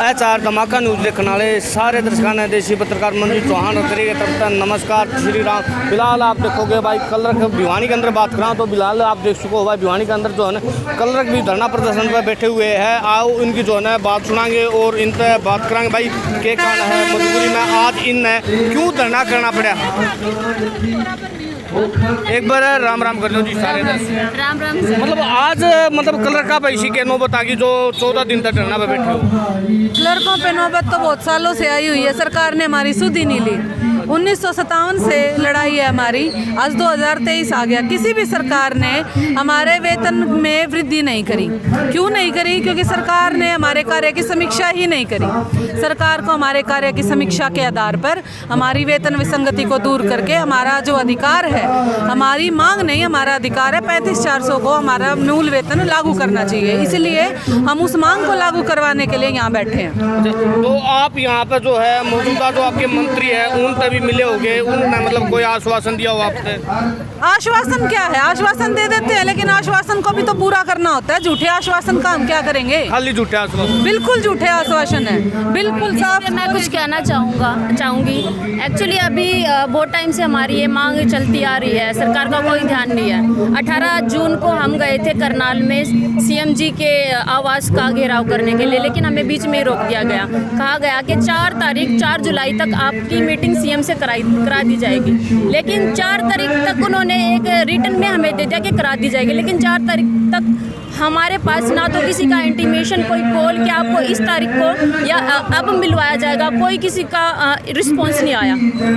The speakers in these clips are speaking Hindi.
एचआर धमाका न्यूज़ देखने वाले सारे दर्शकों ने देसी पत्रकार मंजू चौहान रतरी के तरफ नमस्कार श्री राम। फिलहाल आप देखोगे भाई कलरक भिवानी के अंदर बात करा तो फिलहाल आप देख चुके हो भाई भिवानी के अंदर जो है ना कलरक भी धरना प्रदर्शन पर बैठे हुए हैं। आओ इनकी जो है ना बात सुनाएंगे और इन पर बात कराएंगे भाई क्या कारण है मजबूरी में आज इन क्यों धरना करना पड़ा। एक बार राम राम कर लो जी सारे राम राम। मतलब आज मतलब क्लर्क आप ऐसी के नौबत आ गई जो 14 दिन तक धरना पे बैठे हो। क्लर्कों पे नौबत तो बहुत सालों से आई हुई है, सरकार ने हमारी सुध ही नहीं ली। 1957 से लड़ाई है हमारी, आज 2023 आ गया, किसी भी सरकार ने हमारे वेतन में वृद्धि नहीं करी। क्यों नहीं करी? क्योंकि सरकार ने हमारे कार्य की समीक्षा ही नहीं करी। सरकार को हमारे कार्य की समीक्षा के आधार पर हमारी वेतन विसंगति को दूर करके हमारा जो अधिकार है, हमारी मांग नहीं हमारा अधिकार है, 35,400 को हमारा मूल वेतन लागू करना चाहिए। इसलिए हम उस मांग को लागू करवाने के लिए यहाँ बैठे हैं। तो आप यहाँ पे जो है मौजूदा जो आपके मंत्री है उन भी मिले होंगे, उन्होंने मतलब कोई आश्वासन दिया हो आपसे? आश्वासन क्या है? आश्वासन दे देते हैं, लेकिन आश्वासन को भी तो पूरा करना होता है। झूठे आश्वासन का हम क्या करेंगे? खाली झूठे आश्वासन? बिल्कुल झूठे आश्वासन है, बिल्कुल साफ। मैं कुछ कहना चाहूँगी। एक्चुअली अभी बहुत टाइम से हमारी ये मांग चलती आ रही है, सरकार का कोई ध्यान नहीं है। 18 जून को हम गए थे करनाल में सीएम जी के आवास का घेराव करने के लिए, लेकिन हमें बीच में ही रोक दिया गया। कहा गया कि 4 जुलाई तक आपकी मीटिंग सीएम से करा दी जाएगी, लेकिन 4 तारीख तक उन्होंने एक रिटर्न में हमें दे दिया कि करा दी जाएगी, लेकिन 4 तारीख तक हमारे पास ना तो किसी का इंटीमेशन, कोई कॉल कि आपको इस तारीख को या अब मिलवाया जाएगा, कोई किसी का रिस्पॉन्स नहीं आया।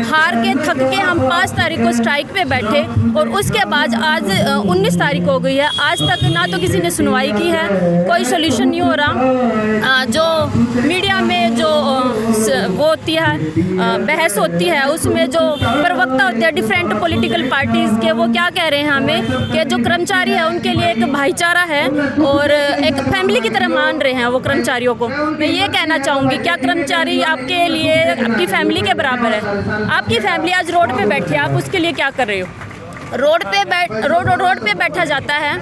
हार के थक के हम 5 तारीख को स्ट्राइक पे बैठे और उसके बाद आज 19 तारीख हो गई है, आज तक ना तो किसी ने सुनवाई की है, कोई सोल्यूशन नहीं हो रहा। जो मीडिया में जो वो होती है बहस होती है, उसमें जो प्रवक्ता होते हैं डिफरेंट पॉलिटिकल पार्टीज़ के, वो क्या कह रहे हैं हमें कि जो कर्मचारी है उनके लिए एक भाईचारा है और एक फैमिली की तरह मान रहे हैं वो कर्मचारियों को। मैं ये कहना चाहूँगी, क्या कर्मचारी आपके लिए आपकी फैमिली के बराबर है? आपकी फैमिली आज रोड पे बैठी है, आप उसके लिए क्या कर रहे हो? रोड पे बैठा जाता है,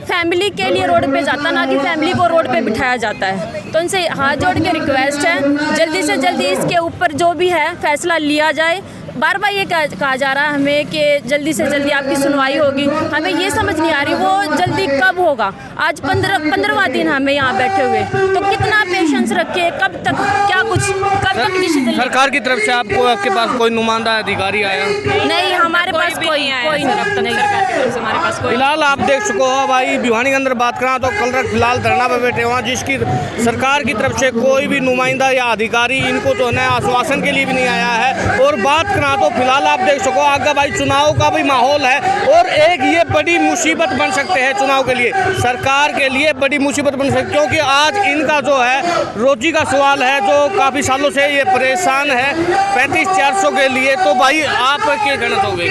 फैमिली के लिए रोड पे जाता, ना कि फैमिली को रोड पे बिठाया जाता है। तो उनसे हाथ जोड़ के रिक्वेस्ट है जल्दी से जल्दी इसके ऊपर जो भी है फैसला लिया जाए। बार बार ये कहा जा रहा है हमें कि जल्दी से जल्दी आपकी सुनवाई होगी, हमें ये समझ नहीं आ रही वो जल्दी कब होगा। आज 15वां दिन हमें यहाँ बैठे हुए, तो कितना पेशेंस रखे, कब तक क्या कुछ कब तक डिसीजन? सरकार की तरफ से आपके पास कोई नुमाइंदा अधिकारी आया? नहीं, हमारे पास कोई नहीं। फिलहाल आप देख चुके हो भाई भिवानी के अंदर बात करा तो कलरक फिलहाल धरना पे बैठे हुआ, जिसकी सरकार की तरफ से कोई भी नुमाइंदा या अधिकारी इनको जो है आश्वासन के लिए भी नहीं आया है। और बात करा तो फिलहाल आप देख सको आगे भाई चुनाव का भी माहौल है और एक ये बड़ी मुसीबत बन सकते हैं चुनाव के लिए, सरकार के लिए बड़ी मुसीबत बन सकती है, क्योंकि आज इनका जो है रोजी का सवाल है जो काफ़ी सालों से ये परेशान है 35,400 के लिए। तो भाई आप क्या कहना चाहोगे?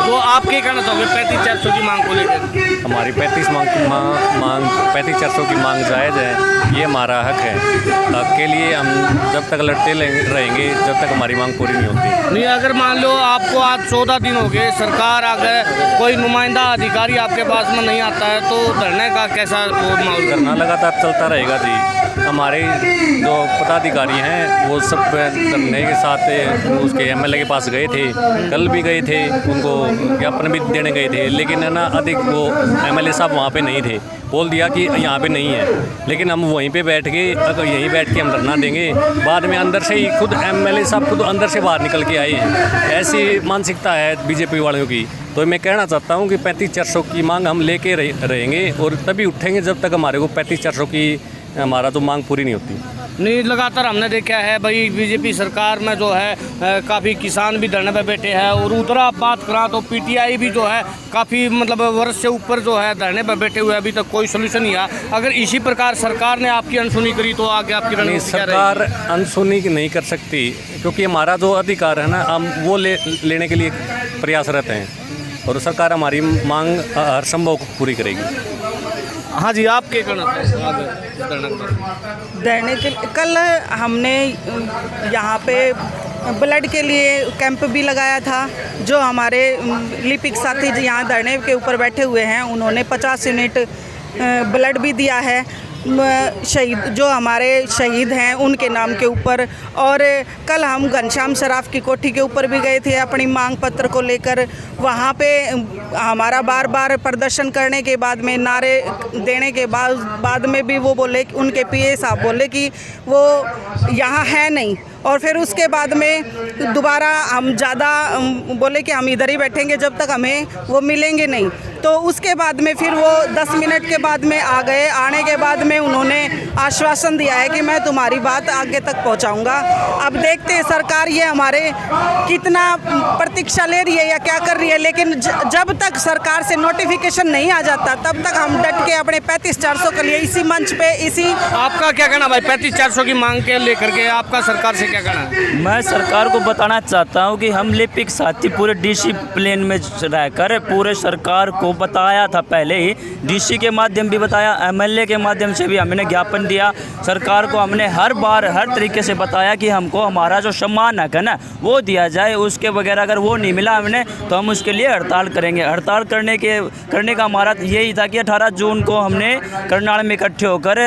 तो आप क्या कहना चाहोगे 35,400 की मांग को लेकर? हमारी 35,400 की मांग जायज़ है, ये हमारा हक है। हक के लिए हम जब तक लड़ते रहेंगे जब तक हमारी मांग पूरी नहीं होती। नहीं, अगर मान लो आपको आज 14 दिन हो गए, सरकार अगर कोई नुमाइंदा अधिकारी आपके पास में नहीं आता है तो धरने का कैसा माहौल? धरना लगातार चलता रहेगा जी। हमारे जो पदाधिकारी हैं वो सब धरने के साथ उसके एमएलए के पास गए थे, कल भी गए थे, उनको ज्ञापन भी देने गए थे, लेकिन है ना अधिक वो एमएलए साहब वहाँ पे नहीं थे, बोल दिया कि यहाँ पे नहीं है। लेकिन हम वहीं पे बैठ के अगर यहीं बैठ के हम धरना देंगे, बाद में अंदर से ही खुद एमएलए साहब खुद अंदर से बाहर निकल के आए हैं। ऐसी मानसिकता है बीजेपी वालों की। तो मैं कहना चाहता हूँ कि 35,400 की मांग हम लेके रहेंगे और तभी उठेंगे जब तक हमारे को 35,400 की हमारा तो मांग पूरी नहीं होती। नहीं, लगातार हमने देखा है भाई बीजेपी सरकार में जो है काफ़ी किसान भी धरने पे बैठे हैं और उधरा बात करा तो पीटीआई भी जो है काफ़ी मतलब वर्ष से ऊपर जो है धरने पे बैठे हुए, अभी तक कोई सोल्यूशन नहीं आया। अगर इसी प्रकार सरकार ने आपकी अनसुनी करी तो आगे आपकी रणनीति क्या रहेगी? सरकार अनसुनी नहीं कर सकती, क्योंकि हमारा जो अधिकार है ना हम वो लेने के लिए प्रयासरत हैं और सरकार हमारी मांग हर संभव पूरी करेगी। हाँ जी, आप क्या करना धरने के कल हमने यहाँ पे ब्लड के लिए कैंप भी लगाया था। जो हमारे लिपिक साथी यहाँ धरने के ऊपर बैठे हुए हैं उन्होंने 50 यूनिट ब्लड भी दिया है शहीद जो हमारे शहीद हैं उनके नाम के ऊपर। और कल हम घनश्याम सराफ की कोठी के ऊपर भी गए थे अपनी मांग पत्र को लेकर। वहाँ पे हमारा बार बार प्रदर्शन करने के बाद में, नारे देने के बाद में भी वो बोले, उनके पीए साहब बोले कि वो यहाँ है नहीं। और फिर उसके बाद में दोबारा हम ज़्यादा बोले कि हम इधर ही बैठेंगे जब तक हमें वो मिलेंगे नहीं। तो उसके बाद में फिर वो 10 मिनट के बाद में आ गए। आने के बाद में उन्होंने आश्वासन दिया है कि मैं तुम्हारी बात आगे तक पहुंचाऊंगा। अब देखते हैं सरकार ये हमारे कितना प्रतीक्षा ले रही है या क्या कर रही है, लेकिन जब तक सरकार से नोटिफिकेशन नहीं आ जाता तब तक हम डट के अपने 35-400 के लिए इसी मंच पे आपका क्या कहना भाई, 35-400 की मांग के लेकर के आपका सरकार से क्या कहना है? मैं सरकार को बताना चाहता हूं कि हम लिपिक साथी पूरे डिसिप्लिन में रहकर पूरे सरकार को बताया था, पहले ही डीसी के माध्यम भी बताया, एमएलए के माध्यम से भी हमने ज्ञापन दिया। सरकार को हमने हर बार हर तरीके से बताया कि हमको हमारा जो सम्मान हक है ना वो दिया जाए। उसके वगैरह अगर वो नहीं मिला हमने तो हम उसके लिए हड़ताल करेंगे। हड़ताल करने का हमारा यही था कि 18 जून को हमने करनाल में इकट्ठे होकर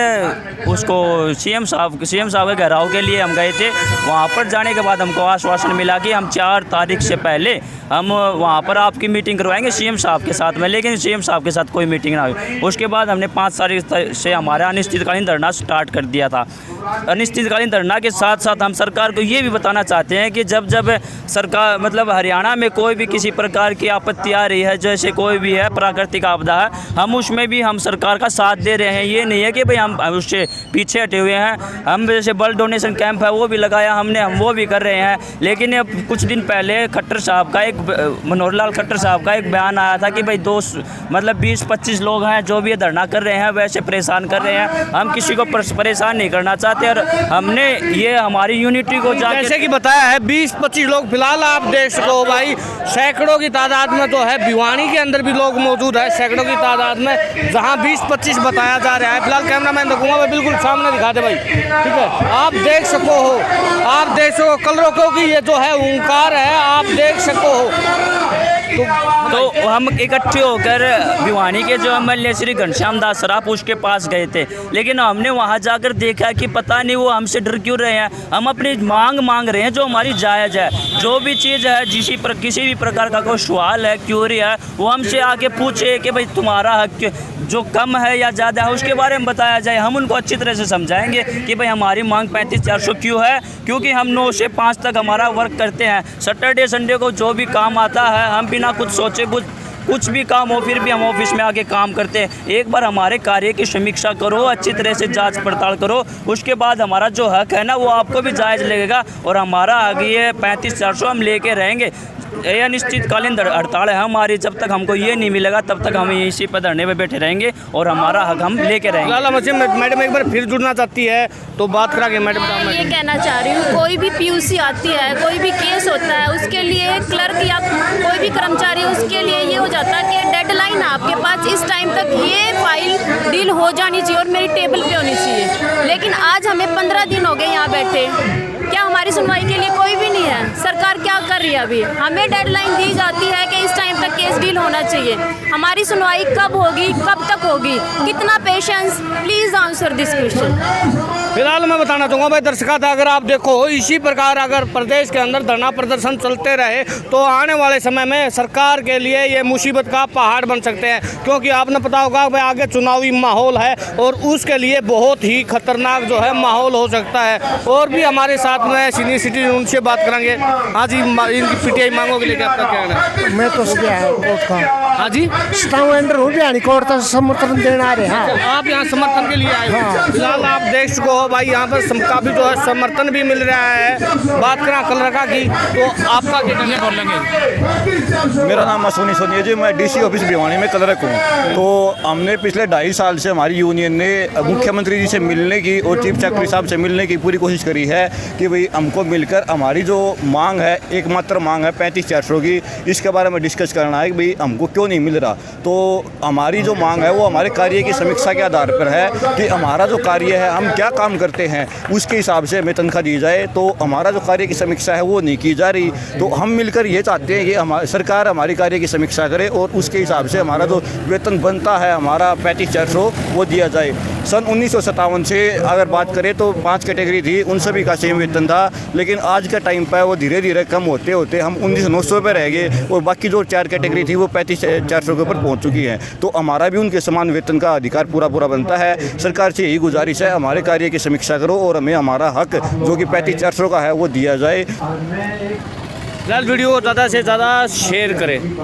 उसको सीएम साहब के घेराव के लिए हम गए थे। वहाँ पर जाने के बाद हमको आश्वासन मिला कि हम 4 तारीख से पहले हम वहाँ पर आपकी मीटिंग करवाएंगे सीएम साहब के साथ में, लेकिन सीएम साहब के साथ कोई मीटिंग ना हुई। उसके बाद हमने 5 तारीख से हमारा अनिश्चितकालीन धरना स्टार्ट कर दिया था। अनिश्चितकालीन धरना के साथ साथ हम सरकार को ये भी बताना चाहते हैं कि जब सरकार मतलब हरियाणा में कोई भी किसी प्रकार की आपत्ति आ रही है, जैसे कोई भी है प्राकृतिक आपदा है, हम उसमें भी हम सरकार का साथ दे रहे हैं। ये नहीं है कि भाई हम उससे पीछे हटे हुए हैं। हम जैसे ब्लड डोनेशन कैंप है वो भी लगाया हमने, हम वो भी कर रहे हैं। लेकिन अब कुछ दिन पहले खट्टर साहब का मनोहर लाल खट्टर साहब का एक बयान आया था कि भाई 20-25 लोग हैं जो भी धरना कर रहे हैं वैसे परेशान कर रहे हैं। हम किसी को परेशान नहीं करना चाहते और हमने ये हमारी यूनिटी को जैसे कि बताया है 20-25 लोग फिलहाल आप देख सको भाई, सैकड़ों की तादाद में तो है। भिवानी के अंदर भी लोग मौजूद है सैकड़ों की तादाद में, जहां 20-25 बताया जा रहा है। फिलहाल कैमरामैन रखूँगा मैं, बिल्कुल सामने दिखा दे भाई, ठीक है। आप देख सको कल रोको की ये जो है ओंकार है, आप देख सको तो हम इकट्ठे होकर भिवानी के जो एमएलए श्री घनश्याम दास सराफ उसके पास गए थे। लेकिन हमने वहां जाकर देखा कि पता नहीं वो हमसे डर क्यों रहे हैं। हम अपनी मांग रहे हैं जो हमारी जायज़ है। जो भी चीज़ है किसी भी प्रकार का कोई सवाल है, क्यूरी है, वो हमसे आके पूछे कि भाई तुम्हारा हक जो कम है या ज़्यादा है उसके बारे में बताया जाए। हम उनको अच्छी तरह से समझाएंगे कि भाई हमारी मांग 35-400 क्यों है, क्योंकि हम 9 से 5 तक हमारा वर्क करते हैं। सैटरडे संडे को जो भी काम आता है हम बिना कुछ सोचे कुछ भी काम हो फिर भी हम ऑफिस में आके काम करते हैं। एक बार हमारे कार्य की समीक्षा करो, अच्छी तरह से जांच पड़ताल करो, उसके बाद हमारा जो हक है ना वो आपको भी जायज़ लगेगा और हमारा हक ये 35-400 हम लेके रहेंगे। ये अनिश्चितकालीन हड़ताल है हमारी, जब तक हमको ये नहीं मिलेगा तब तक हम इसी पर धरने पे बैठे रहेंगे और हमारा हक हम लेके रहेंगे। मैडम एक बार फिर जुड़ना चाहती है तो बात करा मैडम। मैं ये कहना चाह रही हूँ, कोई भी पीयूसी आती है, कोई भी केस होता है, उसके लिए क्लर्क या कोई भी कर्मचारी उसके लिए ये हो जाता है कि डेडलाइन है आपके पास, इस टाइम तक ये फाइल डील हो जानी चाहिए और मेरी टेबल पे होनी चाहिए। लेकिन आज हमें 15 दिन हो गए यहाँ बैठे, क्या हमारी सुनवाई के लिए कोई भी नहीं है। सरकार क्या कर रही है? अभी हमें डेडलाइन दी जाती है कि इस टाइम तक केस डील होना चाहिए। हमारी सुनवाई कब होगी, कब तक होगी, कितना patience? Please answer this question. फिलहाल मैं बताना चाहूँगा भाई दर्शकों, अगर आप देखो इसी प्रकार अगर प्रदेश के अंदर धरना प्रदर्शन चलते रहे तो आने वाले समय में सरकार के लिए ये मुसीबत का पहाड़ बन सकते हैं। क्योंकि आपने पता होगा भाई आगे चुनावी माहौल है और उसके लिए बहुत ही खतरनाक जो है माहौल हो सकता है। और भी हमारे साथ में सीनियर सिटीजन, उनसे बात करेंगे। हाँ जी, इनकी पीटीआई मांगों के लिए आपका क्या कहना है? मैं तो कोर्ट का हाँ जी स्टाउंडर हूँ, बिहानी कोर्ट का समर्थन देने आ रहे हैं। आप यहाँ समर्थन के लिए आए हो। फिलहाल आप देख सको भाई यहाँ पर काफ़ी जो है समर्थन भी मिल रहा है। बात करें कल रखा की तो आपका क्या कहना बोलेंगे? मेरा नाम अश्विनी सोनी है जी, मैं डीसी ऑफिस भिवानी में कलरक हूँ। तो हमने पिछले 2.5 साल से हमारी यूनियन ने मुख्यमंत्री जी से मिलने की और चीफ सेक्रेटरी साहब से मिलने की पूरी कोशिश करी है कि भाई हमको मिलकर हमारी जो मांग है, एकमात्र मांग है 35-400 की, इसके बारे में डिस्कस करना है कि भाई हमको क्यों नहीं मिल रहा। तो हमारी जो मांग है वो हमारे कार्य की समीक्षा के आधार पर है कि हमारा जो कार्य है, हम क्या काम करते हैं, उसके हिसाब से हमें तनख्वाह दी जाए। तो हमारा जो कार्य की समीक्षा है वो नहीं की जा रही। तो हम मिलकर ये चाहते हैं कि हमारी सरकार हमारी कार्य की समीक्षा करे और उसके हिसाब से हमारा जो वेतन बनता है, हमारा 3500 वो दिया जाए। सन 1957 से अगर बात करें तो 5 कैटेगरी थी, उन सभी का सेम वेतन था, लेकिन आज के टाइम पर वो धीरे धीरे कम होते होते हम 19,900 पे रह गए और बाकी जो 4 कैटेगरी थी वो 35,400 के ऊपर पहुंच चुकी है। तो हमारा भी उनके समान वेतन का अधिकार पूरा बनता है। सरकार से यही गुजारिश है, हमारे कार्य की समीक्षा करो और हमें हमारा हक जो कि 35,400 का है वो दिया जाए। फिलहाल वीडियो को ज़्यादा से ज़्यादा शेयर करें।